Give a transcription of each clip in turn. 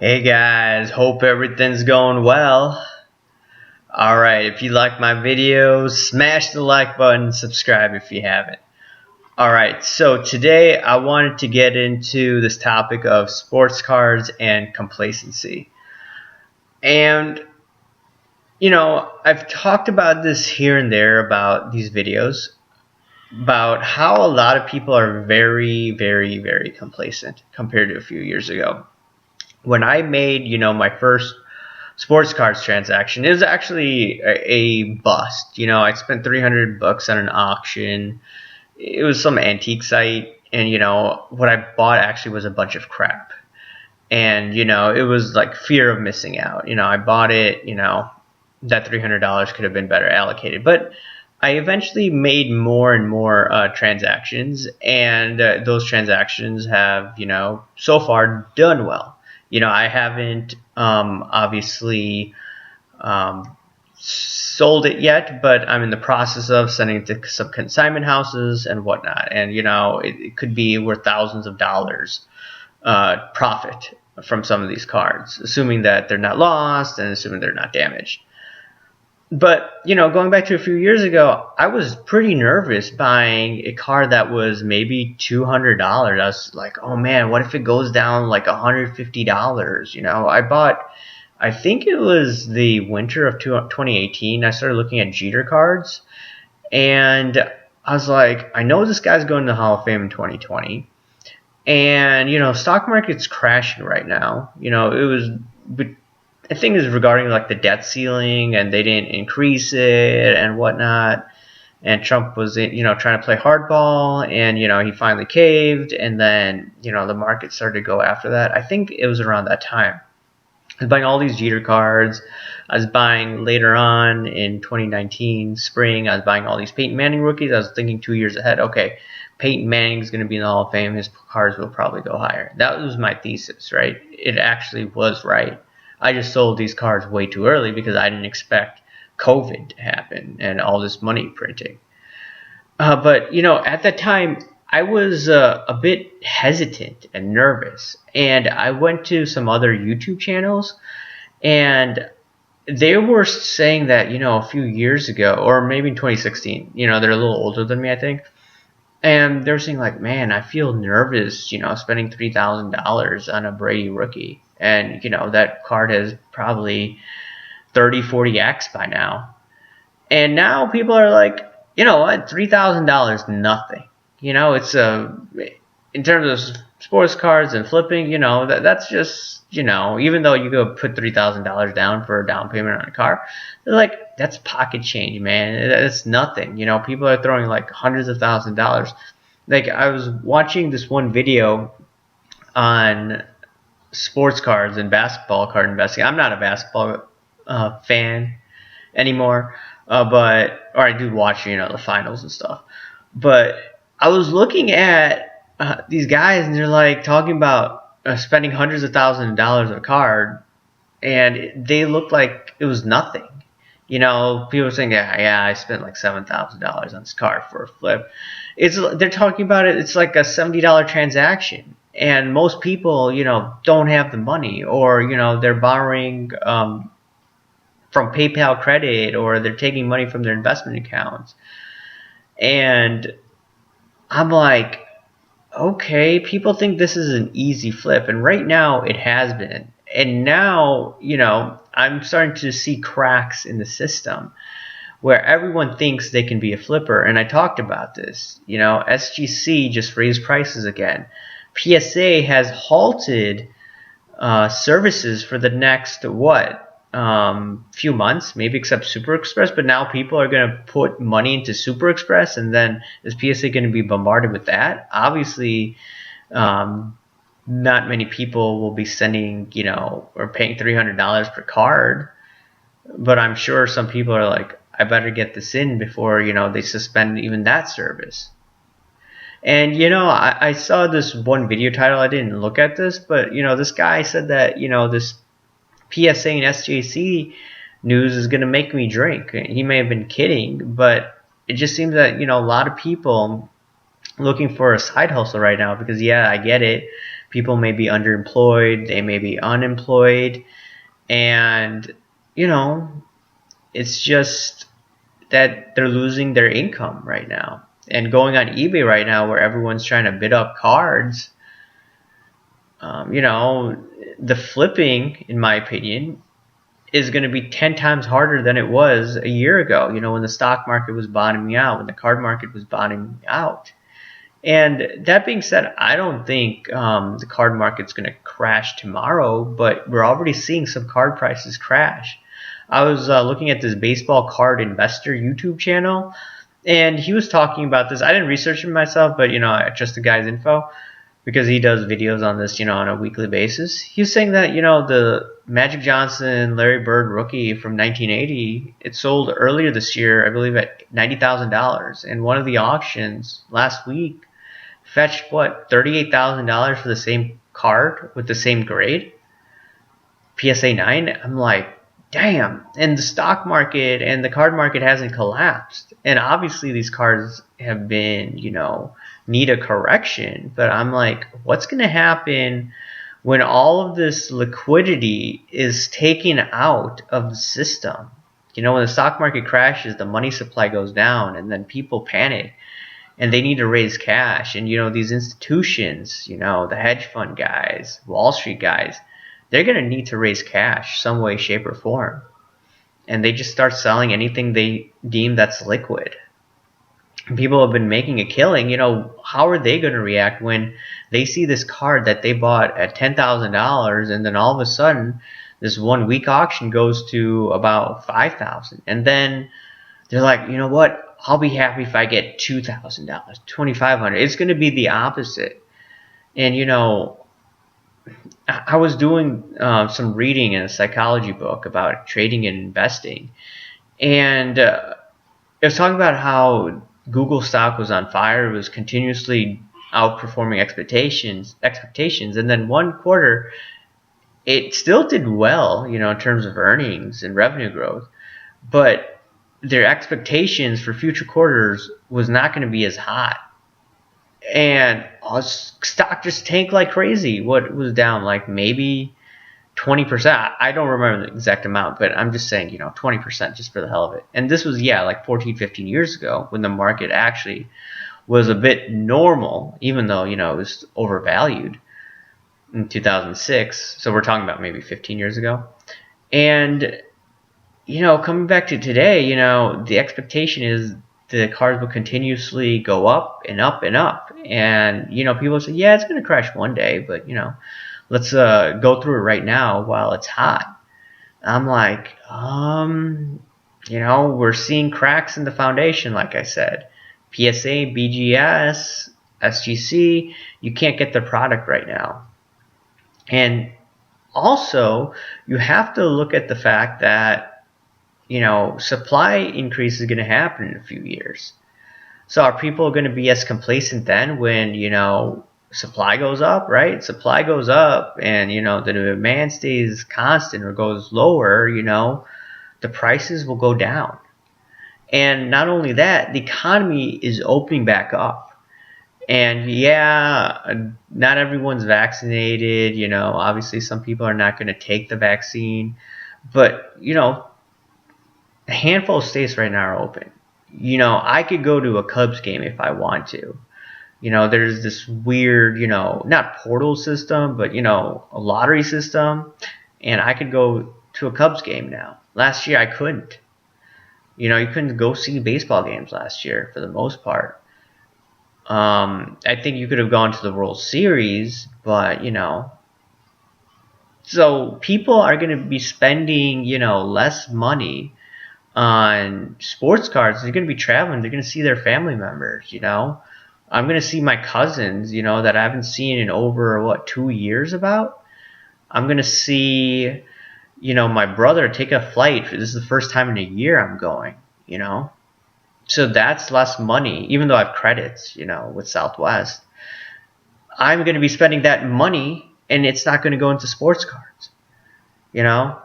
Hey guys, hope everything's going well. Alright, if you like my videos, smash the like button, subscribe if you haven't. Alright, so today I wanted to get into this topic of sports cars and complacency. And, I've talked about this here and there about these videos, about how a lot of people are very, very, very complacent compared to a few years ago. When I made, my first sports cards transaction, it was actually a bust. I spent $300 on an auction. It was some antique site, and what I bought actually was a bunch of crap. And it was like fear of missing out. I bought it. That $300 could have been better allocated, but I eventually made more and more transactions, and those transactions have so far done well. I haven't obviously sold it yet, but I'm in the process of sending it to some consignment houses and whatnot. And it could be worth thousands of dollars profit from some of these cards, assuming that they're not lost and assuming they're not damaged. But, going back to a few years ago, I was pretty nervous buying a car that was maybe $200. I was like, oh man, what if it goes down like $150? I think it was the winter of 2018, I started looking at Jeter cards. And I was like, I know this guy's going to the Hall of Fame in 2020. And, stock market's crashing right now. I think it's regarding like the debt ceiling, and they didn't increase it and whatnot. And Trump was, trying to play hardball, and he finally caved, and then the market started to go after that. I think it was around that time. I was buying all these Jeter cards. I was buying later on in 2019 spring. I was buying all these Peyton Manning rookies. I was thinking 2 years ahead. Okay, Peyton Manning's going to be in the Hall of Fame. His cards will probably go higher. That was my thesis, right? It actually was right. I just sold these cards way too early because I didn't expect COVID to happen and all this money printing. But, at that time, I was a bit hesitant and nervous. And I went to some other YouTube channels, and they were saying that, a few years ago, or maybe in 2016, they're a little older than me, I think. And they're saying like, man, I feel nervous, spending $3,000 on a Brady rookie. And, that card has probably 30, 40x by now. And now people are like, you know what, $3,000, nothing. It's in terms of sports cards and flipping, that's just, even though you go put $3,000 down for a down payment on a car, they're like, that's pocket change, man. That's nothing. People are throwing like hundreds of thousands of dollars. Like, I was watching this one video on sports cards and basketball card investing. I'm not a basketball fan anymore, or I do watch, the finals and stuff. But I was looking at these guys, and they're like talking about spending hundreds of thousands of dollars on a card, and they looked like it was nothing. People are saying, yeah, I spent like $7,000 on this card for a flip. They're talking about it. It's like a $70 transaction. And most people, don't have the money, or, they're borrowing from PayPal credit, or they're taking money from their investment accounts. And I'm like, okay, people think this is an easy flip. And right now it has been. And now, I'm starting to see cracks in the system where everyone thinks they can be a flipper. And I talked about this. SGC just raised prices again. PSA has halted services for the next few months, maybe except Super Express. But now people are going to put money into Super Express, and then is PSA going to be bombarded with that? Obviously, not many people will be sending, or paying $300 per card. But I'm sure some people are like, I better get this in before they suspend even that service. And, I saw this one video title. I didn't look at this, but, this guy said that, this PSA and SJC news is going to make me drink. He may have been kidding, but it just seems that, a lot of people looking for a side hustle right now because, yeah, I get it. People may be underemployed, they may be unemployed, and, you know, it's just that they're losing their income right now. And going on eBay right now, where everyone's trying to bid up cards, you know, the flipping, in my opinion, is going to be 10 times harder than it was a year ago, you know, when the stock market was bottoming out, when the card market was bottoming out. And that being said, I don't think the card market's going to crash tomorrow, but we're already seeing some card prices crash. I was looking at this baseball card investor YouTube channel, and he was talking about this. I didn't research it myself, but, you know, I trust the guy's info because he does videos on this, you know, on a weekly basis. He was saying that, you know, the Magic Johnson, Larry Bird rookie from 1980, it sold earlier this year, I believe, at $90,000. And one of the auctions last week fetched, what, $38,000 for the same card with the same grade? PSA 9? I'm like, damn. And the stock market and the card market hasn't collapsed. And obviously these cards have been, you know, need a correction. But I'm like, what's going to happen when all of this liquidity is taken out of the system? You know, when the stock market crashes, the money supply goes down, and then people panic and they need to raise cash. And, you know, these institutions, you know, the hedge fund guys, Wall Street guys, they're going to need to raise cash some way, shape, or form. And they just start selling anything they deem that's liquid. People have been making a killing. You know, how are they going to react when they see this card that they bought at $10,000 and then all of a sudden this 1 week auction goes to about $5,000, and then they're like, you know what, I'll be happy if I get $2,000, $2,500. It's going to be the opposite. And, you know, I was doing some reading in a psychology book about trading and investing, and it was talking about how Google stock was on fire. It was continuously outperforming expectations, and then one quarter it still did well, you know, in terms of earnings and revenue growth, but their expectations for future quarters was not going to be as hot. And stock just tanked like crazy. What was down, like maybe 20%? I don't remember the exact amount, but I'm just saying, you know, 20% just for the hell of it. And this was, yeah, like 14, 15 years ago when the market actually was a bit normal, even though, you know, it was overvalued in 2006. So we're talking about maybe 15 years ago. And, you know, coming back to today, you know, the expectation is the cards will continuously go up and up and up. And, you know, people say, yeah, it's going to crash one day, but, you know, let's go through it right now while it's hot. I'm like, you know, we're seeing cracks in the foundation, like I said. PSA, BGS, SGC, you can't get the product right now. And also, you have to look at the fact that, you know, supply increase is going to happen in a few years. So are people going to be as complacent then when, you know, supply goes up, right? Supply goes up and, you know, the demand stays constant or goes lower, you know, the prices will go down. And not only that, the economy is opening back up. And yeah, not everyone's vaccinated, you know, obviously some people are not going to take the vaccine, but, you know, a handful of states right now are open. You know, I could go to a Cubs game if I want to. You know, there's this weird, you know, not portal system, but, you know, a lottery system. And I could go to a Cubs game now. Last year I couldn't. You know, you couldn't go see baseball games last year for the most part. I think you could have gone to the World Series, but, you know. So people are going to be spending, you know, less money on sports cards. They're going to be traveling. They're going to see their family members, you know. I'm going to see my cousins, you know, that I haven't seen in over, 2 years about. I'm going to see, you know, my brother take a flight. This is the first time in a year I'm going, you know. So that's less money, even though I have credits, you know, with Southwest. I'm going to be spending that money, and it's not going to go into sports cards, you know.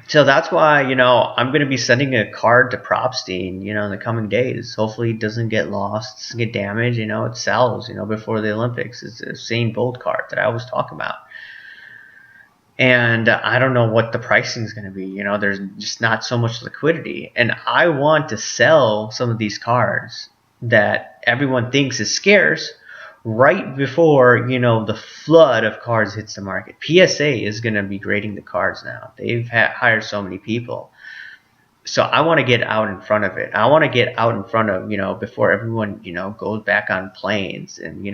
So that's why, I'm going to be sending a card to Propstein, in the coming days. Hopefully it doesn't get lost, doesn't get damaged, it sells, before the Olympics. It's a Usain Bolt card that I always talk about. And I don't know what the pricing is going to be. There's just not so much liquidity. And I want to sell some of these cards that everyone thinks is scarce right before, the flood of cards hits the market. PSA is going to be grading the cards now. They've hired so many people. So I want to get out in front of it. I want to get out in front of, before everyone, goes back on planes and,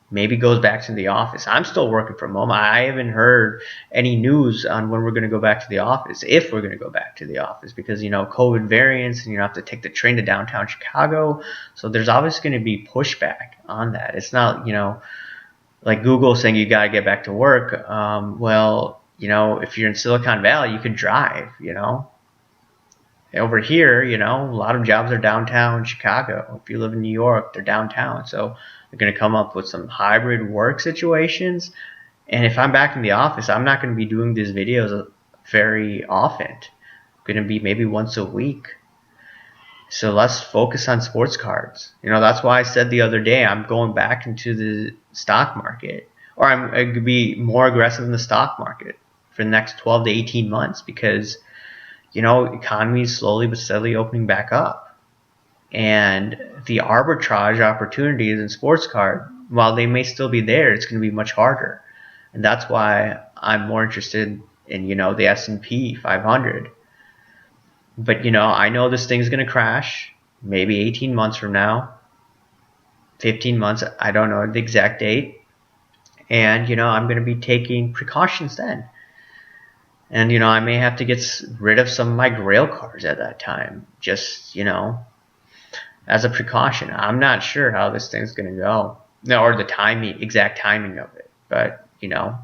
maybe goes back to the office. I'm still working from home. I haven't heard any news on when we're going to go back to the office, if we're going to go back to the office, because, COVID variants and you have to take the train to downtown Chicago. So there's obviously going to be pushback on that. It's not, like Google saying you got to get back to work. Well, if you're in Silicon Valley, you could drive, Over here, a lot of jobs are downtown Chicago. If you live in New York, they're downtown. So they're going to come up with some hybrid work situations. And if I'm back in the office, I'm not going to be doing these videos very often. I'm going to be maybe once a week. So let's focus on sports cards. That's why I said the other day I'm going back into the stock market. Or I'm going to be more aggressive in the stock market for the next 12 to 18 months because economy is slowly but steadily opening back up. And the arbitrage opportunities in sports card, while they may still be there, it's going to be much harder. And that's why I'm more interested in, the S&P 500. But, I know this thing's going to crash maybe 18 months from now, 15 months. I don't know the exact date. And, I'm going to be taking precautions then. And, I may have to get rid of some of my Grail cards at that time. Just, as a precaution. I'm not sure how this thing's going to go. No, or the exact timing of it. But, the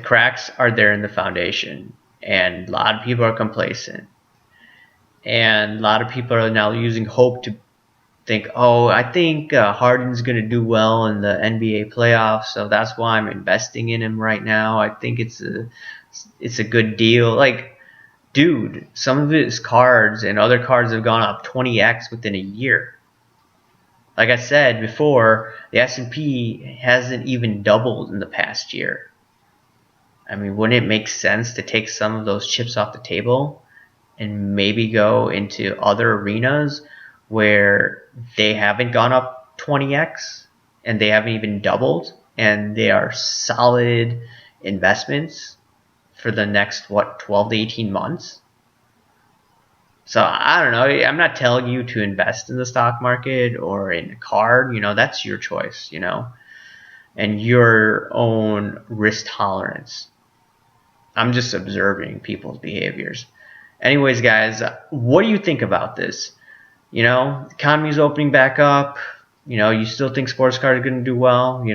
cracks are there in the foundation. And a lot of people are complacent. And a lot of people are now using hope to think, oh, I think Harden's going to do well in the NBA playoffs, so that's why I'm investing in him right now. I think it's a good deal. Like, dude, some of his cards and other cards have gone up 20x within a year. Like I said before, the S&P hasn't even doubled in the past year. I mean, wouldn't it make sense to take some of those chips off the table and maybe go into other arenas where they haven't gone up 20x and they haven't even doubled and they are solid investments for the next, 12 to 18 months? So I don't know. I'm not telling you to invest in the stock market or in a card. That's your choice, and your own risk tolerance. I'm just observing people's behaviors. Anyways, guys, what do you think about this? The economy's opening back up. You still think sports cards are going to do well.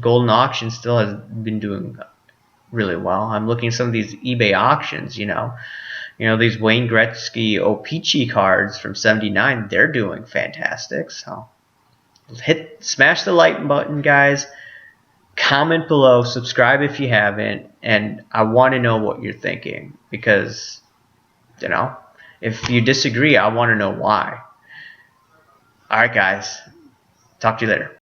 Golden auction still has been doing really well. I'm looking at some of these eBay auctions, these Wayne Gretzky O-Pee-Chee cards from '79, they're doing fantastic. So smash the like button, guys. Comment below, subscribe if you haven't, and I want to know what you're thinking because, if you disagree, I want to know why. Alright, guys. Talk to you later.